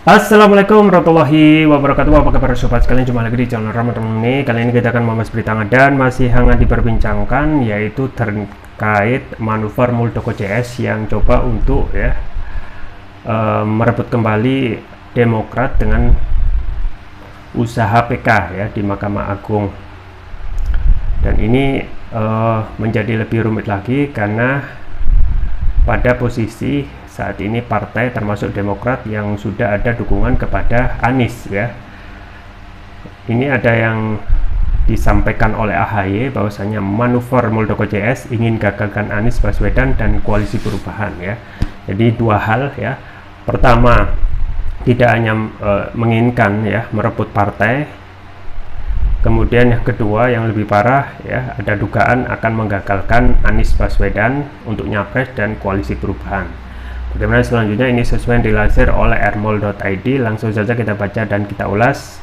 Assalamualaikum warahmatullahi wabarakatuh. Apa kabar sobat sekalian, jumpa lagi di channel Ramadan ini. Kali ini kita akan membahas berita dan masih hangat diperbincangkan, yaitu terkait manuver Muldoko CS yang coba untuk merebut kembali Demokrat dengan usaha PK di Mahkamah Agung. Dan ini menjadi lebih rumit lagi karena pada posisi saat ini partai termasuk Demokrat yang sudah ada dukungan kepada Anies Ini ada yang disampaikan oleh AHY bahwasanya manuver Muldoko CS ingin gagalkan Anies Baswedan dan koalisi perubahan Jadi dua hal Pertama, tidak hanya menginginkan merebut partai. Kemudian yang kedua yang lebih parah ada dugaan akan menggagalkan Anies Baswedan untuk nyapres dan koalisi perubahan. Bagaimana selanjutnya, ini sesuai yang dilansir oleh rmol.id. Langsung saja kita baca dan kita ulas.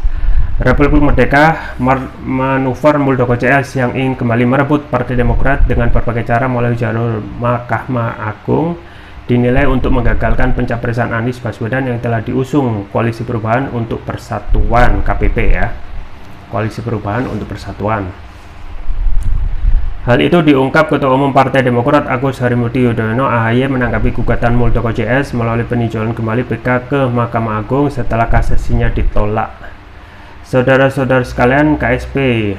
Republik Merdeka manuver Muldoko CS yang ingin kembali merebut Partai Demokrat dengan berbagai cara melalui jalur Mahkamah Agung dinilai untuk menggagalkan pencapresan Anies Baswedan yang telah diusung Koalisi Perubahan untuk Persatuan KPP Koalisi Perubahan untuk Persatuan. Hal itu diungkap Ketua Umum Partai Demokrat Agus Harimurti Yudhoyono. AHY menanggapi gugatan Muldoko CS melalui peninjauan kembali PK ke Mahkamah Agung setelah kasasinya ditolak. Saudara-saudara sekalian, KSP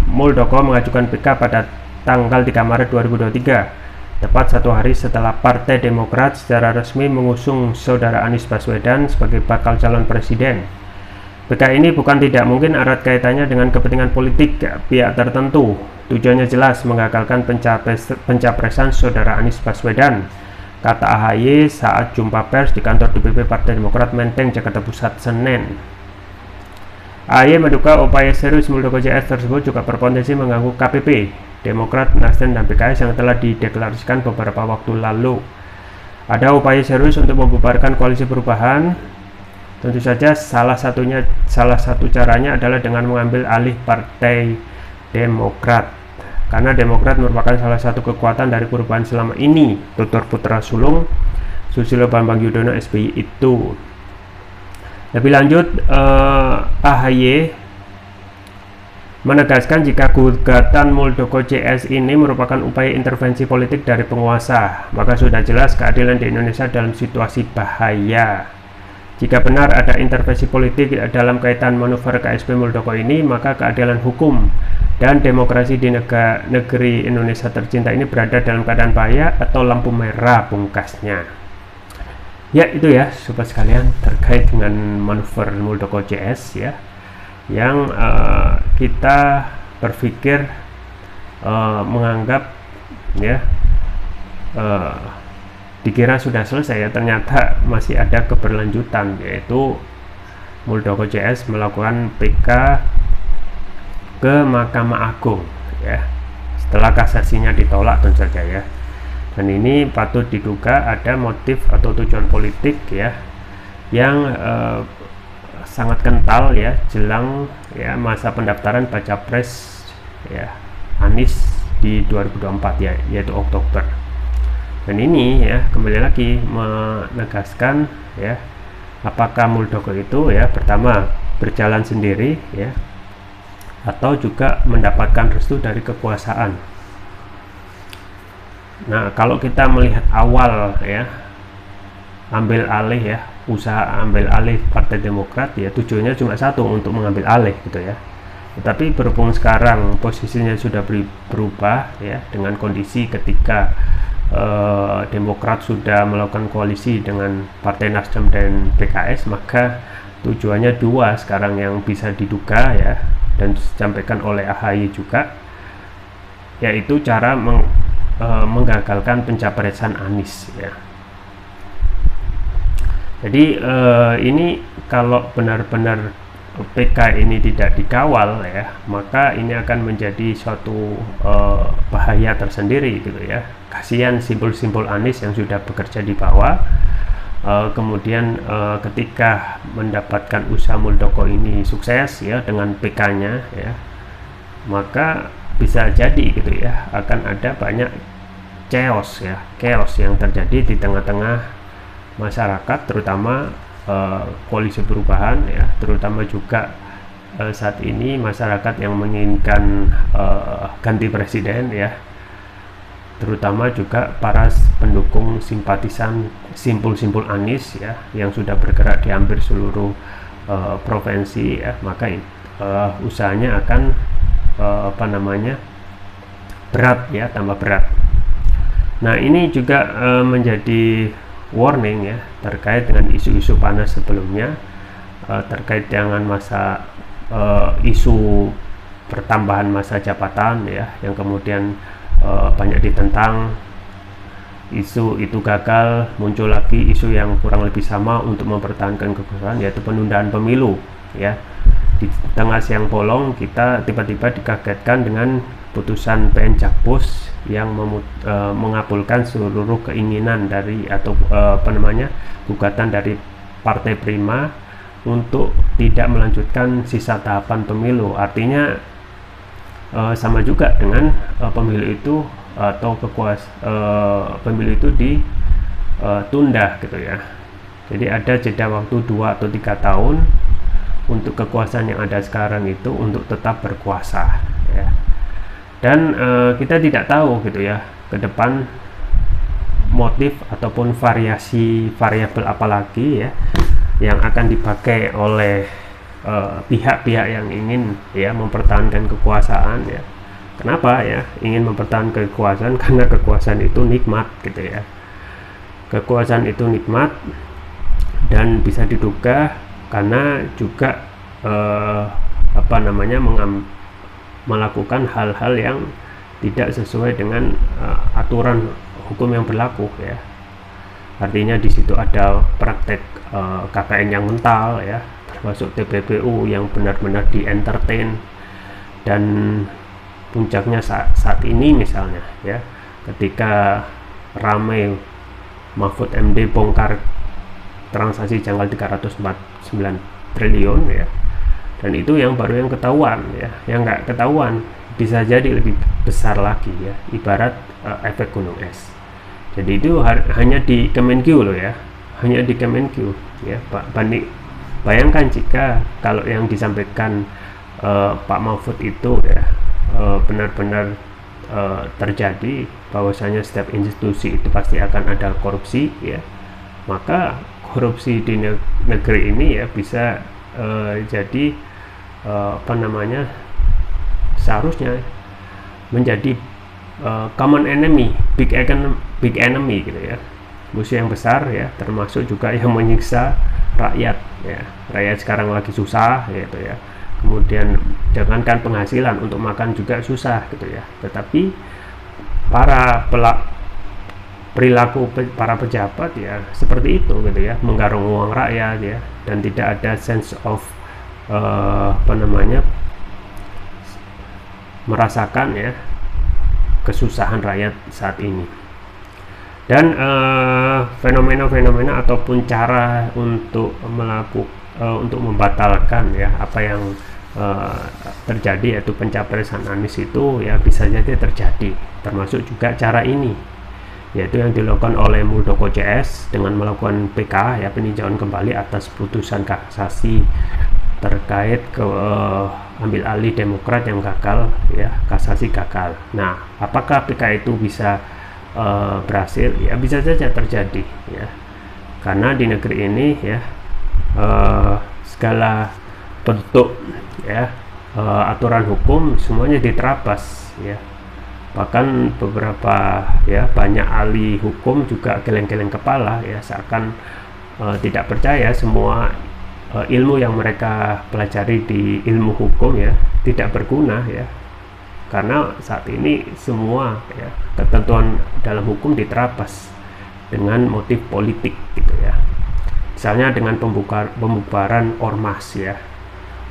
Muldoko mengajukan PK pada tanggal 3 Maret 2023, tepat satu hari setelah Partai Demokrat secara resmi mengusung Saudara Anies Baswedan sebagai bakal calon presiden. PK ini bukan tidak mungkin erat kaitannya dengan kepentingan politik pihak tertentu. Tujuannya jelas, menggagalkan pencapresan Saudara Anies Baswedan, kata AHY saat jumpa pers di kantor DPP Partai Demokrat Menteng, Jakarta Pusat, Senin. AHY menduga upaya serius Muldoko CS tersebut juga berpotensi mengganggu KPP, Demokrat, Nasdem, dan PKS yang telah dideklarasikan beberapa waktu lalu. Ada upaya serius untuk membubarkan koalisi perubahan. Tentu saja salah satu caranya adalah dengan mengambil alih Partai Demokrat, karena Demokrat merupakan salah satu kekuatan dari perubahan selama ini, tutur putra sulung Susilo Bambang Yudhoyono SBY itu. Lebih lanjut, AHY menegaskan jika gugatan Muldoko CS ini merupakan upaya intervensi politik dari penguasa, maka sudah jelas keadilan di Indonesia dalam situasi bahaya. Jika benar ada intervensi politik dalam kaitan manuver KSP Muldoko ini, maka keadilan hukum dan demokrasi di negeri Indonesia tercinta ini berada dalam keadaan bahaya atau lampu merah, pungkasnya. Itu sobat sekalian, terkait dengan manuver Muldoko CS yang kita berpikir menganggap dikira sudah selesai ternyata masih ada keberlanjutan, yaitu Muldoko CS melakukan PK ke Mahkamah Agung setelah kasasinya ditolak tentu saja dan ini patut diduga ada motif atau tujuan politik yang sangat kental jelang masa pendaftaran baca pres Anies di 2024 yaitu Oktober. Dan ini kembali lagi menegaskan apakah Muldoko itu pertama berjalan sendiri atau juga mendapatkan restu dari kekuasaan. Nah, kalau kita melihat awal ambil alih usaha ambil alih Partai Demokrat tujuannya cuma satu, untuk mengambil alih Tetapi berhubung sekarang posisinya sudah berubah dengan kondisi ketika Demokrat sudah melakukan koalisi dengan Partai Nasdem dan PKS, maka tujuannya dua sekarang yang bisa diduga dan disampaikan oleh AHY juga, yaitu cara menggagalkan pencapresan Anies Jadi ini kalau benar-benar PK ini tidak dikawal maka ini akan menjadi suatu bahaya tersendiri Kasihan simbol-simbol Anies yang sudah bekerja di bawah, kemudian ketika mendapatkan usaha Muldoko ini sukses dengan PK-nya maka bisa jadi akan ada banyak chaos yang terjadi di tengah-tengah masyarakat, terutama koalisi perubahan ya, terutama juga saat ini masyarakat yang menginginkan ganti presiden ya, terutama juga para pendukung simpatisan simpul-simpul Anies ya, yang sudah bergerak di hampir seluruh provinsi ya, maka usahanya akan berat ya, tambah berat. Nah, ini juga menjadi warning ya terkait dengan isu-isu panas sebelumnya, terkait dengan isu pertambahan masa jabatan ya, yang kemudian banyak ditentang. Isu itu gagal, muncul lagi isu yang kurang lebih sama untuk mempertahankan kekuasaan, yaitu penundaan pemilu ya. Di tengah siang bolong kita tiba-tiba dikagetkan dengan putusan PN Jakpus yang mengabulkan seluruh keinginan dari gugatan dari Partai Prima untuk tidak melanjutkan sisa tahapan pemilu. Artinya sama juga dengan pemilu itu atau pemilu itu ditunda gitu ya. Jadi ada jeda waktu 2 atau 3 tahun untuk kekuasaan yang ada sekarang itu untuk tetap berkuasa ya. Dan kita tidak tahu gitu ya ke depan motif ataupun variabel apalagi ya yang akan dipakai oleh pihak-pihak yang ingin ya mempertahankan kekuasaan ya. Kenapa ya ingin mempertahankan kekuasaan? Karena kekuasaan itu nikmat gitu ya. Kekuasaan itu nikmat dan bisa diduga karena juga melakukan hal-hal yang tidak sesuai dengan aturan hukum yang berlaku ya. Artinya di situ ada praktek KKN yang mental ya, termasuk TPPU yang benar-benar di entertain. Dan puncaknya saat ini misalnya ya, ketika ramai Mahfud MD bongkar transaksi janggal 349 triliun ya, dan itu yang baru yang ketahuan ya, yang nggak ketahuan bisa jadi lebih besar lagi ya, ibarat efek gunung es. Jadi itu hanya di Kemenkeu loh ya, hanya di Kemenkeu ya. Bayangkan jika kalau yang disampaikan Pak Mahfud itu ya benar-benar terjadi, bahwasanya setiap institusi itu pasti akan ada korupsi ya, maka korupsi di negeri ini ya bisa jadi seharusnya menjadi common enemy, big enemy gitu ya, musuh yang besar ya, termasuk juga yang menyiksa rakyat ya. Rakyat sekarang lagi susah gitu ya, kemudian jangankan penghasilan, untuk makan juga susah gitu ya, tetapi perilaku para pejabat ya seperti itu gitu ya, menggarung uang rakyat ya, dan tidak ada sense of merasakan ya kesusahan rakyat saat ini. Dan fenomena-fenomena ataupun cara untuk untuk membatalkan ya apa yang terjadi, yaitu pencapresan Anies itu ya bisa jadi terjadi, termasuk juga cara ini, yaitu yang dilakukan oleh Muldoko CS dengan melakukan PK ya, peninjauan kembali atas putusan kasasi terkait ambil alih Demokrat yang gagal ya, kasasi gagal. Nah, apakah PK itu bisa berhasil? Ya bisa saja terjadi ya, karena di negeri ini ya segala bentuk ya aturan hukum semuanya diterabas ya. Bahkan beberapa ya banyak ahli hukum juga geleng-geleng kepala ya, seakan tidak percaya semua ilmu yang mereka pelajari di ilmu hukum ya tidak berguna ya, karena saat ini semua ya ketentuan dalam hukum diterabas dengan motif politik gitu ya. Misalnya dengan pembubaran ormas ya,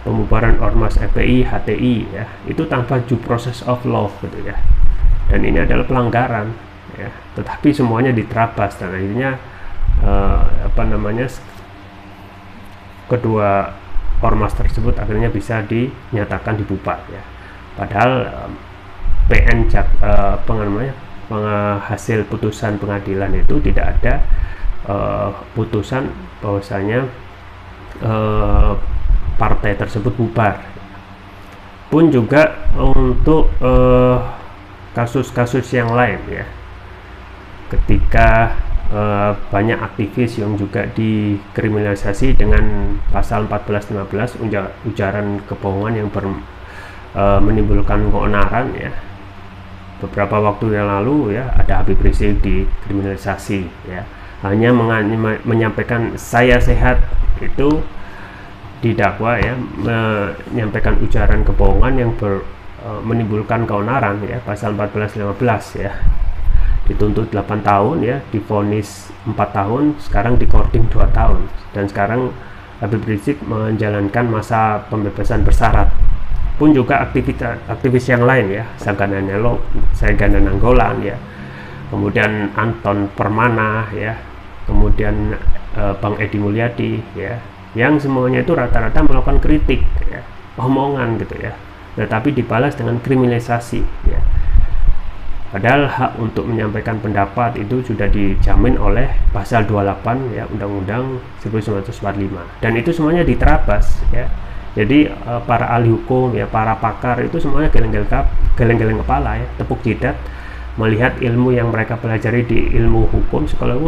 pembubaran ormas FPI, HTI ya, itu tanpa due process of law gitu ya, dan ini adalah pelanggaran ya, tetapi semuanya diterabas, dan akhirnya kedua ormas tersebut akhirnya bisa dinyatakan dibubar ya. Padahal hasil putusan pengadilan itu tidak ada putusan bahwasanya partai tersebut bubar. Pun juga untuk kasus-kasus yang lain ya, ketika banyak aktivis yang juga dikriminalisasi dengan pasal 1415 ujaran kebohongan yang menimbulkan keonaran ya. Beberapa waktu yang lalu ya, ada Habib Rizik dikriminalisasi ya, hanya menyampaikan saya sehat, itu didakwa ya, menyampaikan ujaran kebohongan yang menimbulkan keonaran ya, pasal 1415 ya. Dituntut 8 tahun ya, divonis 4 tahun, sekarang dikorting 2 tahun, dan sekarang Habib Rizik menjalankan masa pembebasan bersyarat. Pun juga aktivis yang lain ya, Sagana Nanggolan ya, kemudian Anton Permana ya, kemudian Bang Edi Mulyadi ya, yang semuanya itu rata-rata melakukan kritik ya, omongan gitu ya, tetapi dibalas dengan kriminalisasi ya. Padahal hak untuk menyampaikan pendapat itu sudah dijamin oleh pasal 28 ya, Undang-Undang 1945, dan itu semuanya diterabas ya. Jadi para ahli hukum ya, para pakar itu semuanya geleng-geleng kepala ya, tepuk jidat melihat ilmu yang mereka pelajari di ilmu hukum sekolah itu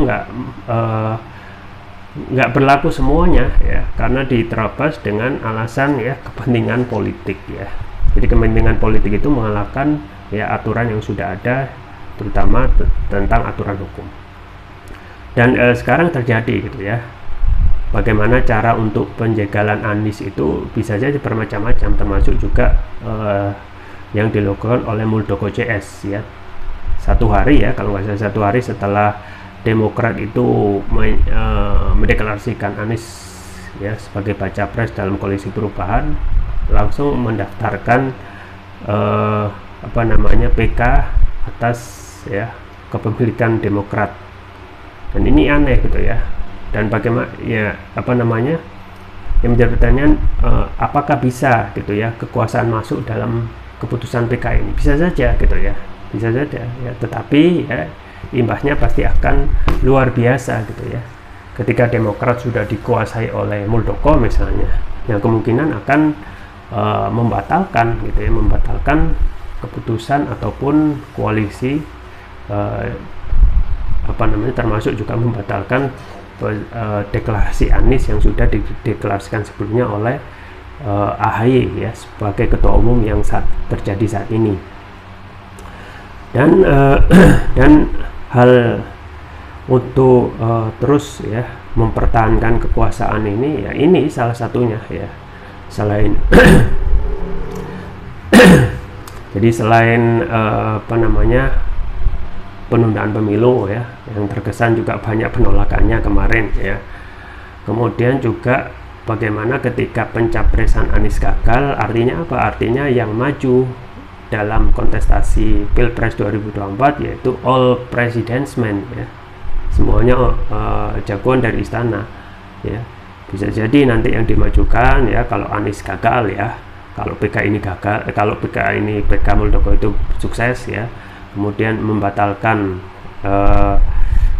nggak berlaku semuanya ya, karena diterabas dengan alasan ya kepentingan politik ya. Jadi kepentingan politik itu mengalahkan ya aturan yang sudah ada, terutama tentang aturan hukum. Dan sekarang terjadi gitu ya, bagaimana cara untuk penjagalan Anies itu bisa saja bermacam-macam, termasuk juga yang dilakukan oleh Muldoko CS ya. Satu hari ya, kalau nggak salah 1 hari setelah Demokrat itu mendeklarasikan Anies ya sebagai baca pres dalam koalisi perubahan, langsung mendaftarkan PK atas ya kepemilikan Demokrat. Dan ini aneh gitu ya. Dan bagaimana ya yang menjadi pertanyaan, apakah bisa gitu ya kekuasaan masuk dalam keputusan PK ini? Bisa saja gitu ya, bisa saja ya, tetapi ya imbasnya pasti akan luar biasa gitu ya. Ketika Demokrat sudah dikuasai oleh Muldoko misalnya, yang kemungkinan akan membatalkan gitu ya, membatalkan keputusan ataupun koalisi, termasuk juga membatalkan deklarasi Anies yang sudah dideklarasikan sebelumnya oleh AHY ya sebagai ketua umum yang terjadi saat ini. Dan hal untuk terus ya mempertahankan kekuasaan ini ya, ini salah satunya ya, selain jadi selain penundaan pemilu ya, yang terkesan juga banyak penolakannya kemarin ya. Kemudian juga bagaimana ketika pencapresan Anies gagal, artinya apa? Artinya yang maju dalam kontestasi Pilpres 2024 yaitu all presidents men ya, semuanya jagoan dari istana ya. Bisa jadi nanti yang dimajukan ya, kalau Anies gagal ya, kalau PK ini gagal, kalau PK Muldoko itu sukses ya, kemudian membatalkan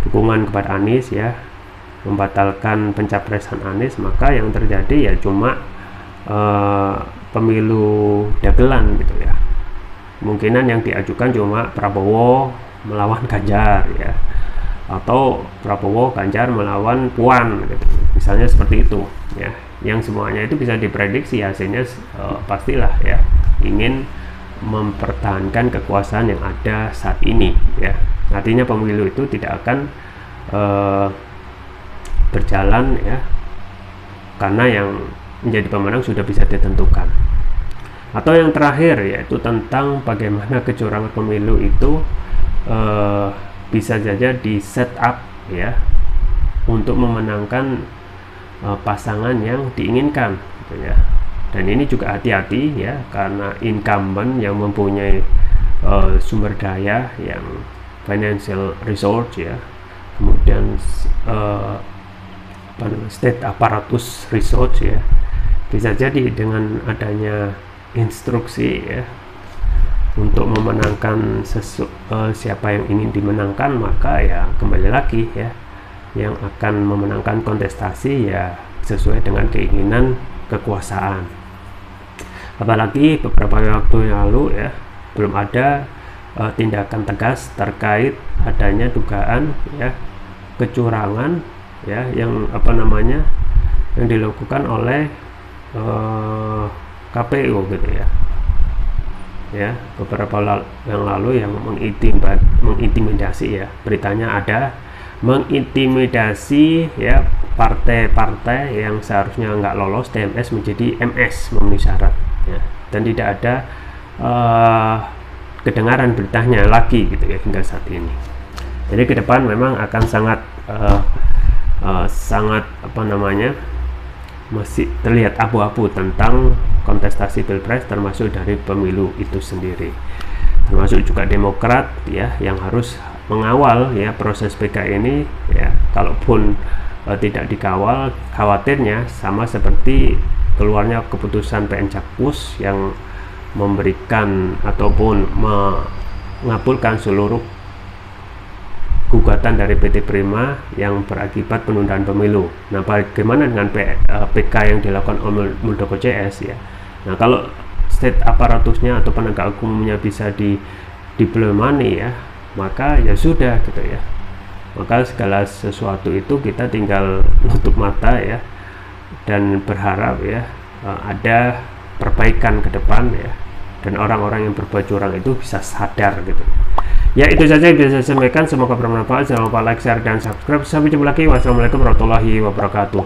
dukungan kepada Anies ya, membatalkan pencapresan Anies, maka yang terjadi ya cuma pemilu dagelan gitu ya. Kemungkinan yang diajukan cuma Prabowo melawan Ganjar ya, atau Prabowo Ganjar melawan Puan gitu. Misalnya seperti itu ya, yang semuanya itu bisa diprediksi hasilnya pastilah ya ingin mempertahankan kekuasaan yang ada saat ini ya. Artinya pemilu itu tidak akan berjalan ya, karena yang menjadi pemenang sudah bisa ditentukan. Atau yang terakhir yaitu tentang bagaimana kecurangan pemilu itu bisa saja di set up ya untuk memenangkan pasangan yang diinginkan gitu ya. Dan ini juga hati-hati ya, karena incumbent yang mempunyai sumber daya yang financial resource ya, kemudian state apparatus resource ya, bisa jadi dengan adanya instruksi ya untuk memenangkan siapa yang ingin dimenangkan, maka ya kembali lagi ya, yang akan memenangkan kontestasi ya sesuai dengan keinginan kekuasaan. Apalagi beberapa waktu yang lalu ya, belum ada tindakan tegas terkait adanya dugaan ya kecurangan ya yang yang dilakukan oleh KPU gitu ya beberapa yang lalu yang mengintimidasi ya, beritanya ada mengintimidasi ya partai-partai yang seharusnya nggak lolos TMS menjadi MS memenuhi syarat ya, dan tidak ada kedengaran beritanya lagi gitu ya hingga saat ini. Jadi ke depan memang akan sangat masih terlihat abu-abu tentang kontestasi pilpres, termasuk dari pemilu itu sendiri, termasuk juga Demokrat ya yang harus mengawal ya proses PK ini ya. Kalaupun tidak dikawal, khawatirnya sama seperti keluarnya keputusan PN Jakpus yang memberikan ataupun mengabulkan seluruh gugatan dari PT Prima yang berakibat penundaan pemilu. Nah, bagaimana dengan PK yang dilakukan oleh Muldoko CS ya? Nah, kalau state aparatusnya atau penegak hukumnya bisa diplemani ya, maka ya sudah gitu ya. Maka segala sesuatu itu kita tinggal nutup mata ya dan berharap ya ada perbaikan ke depan ya, dan orang-orang yang berbuat curang itu bisa sadar gitu. Ya, itu saja yang bisa saya sampaikan, semoga bermanfaat. Jangan lupa like, share, dan subscribe. Sampai jumpa lagi. Wassalamualaikum warahmatullahi wabarakatuh.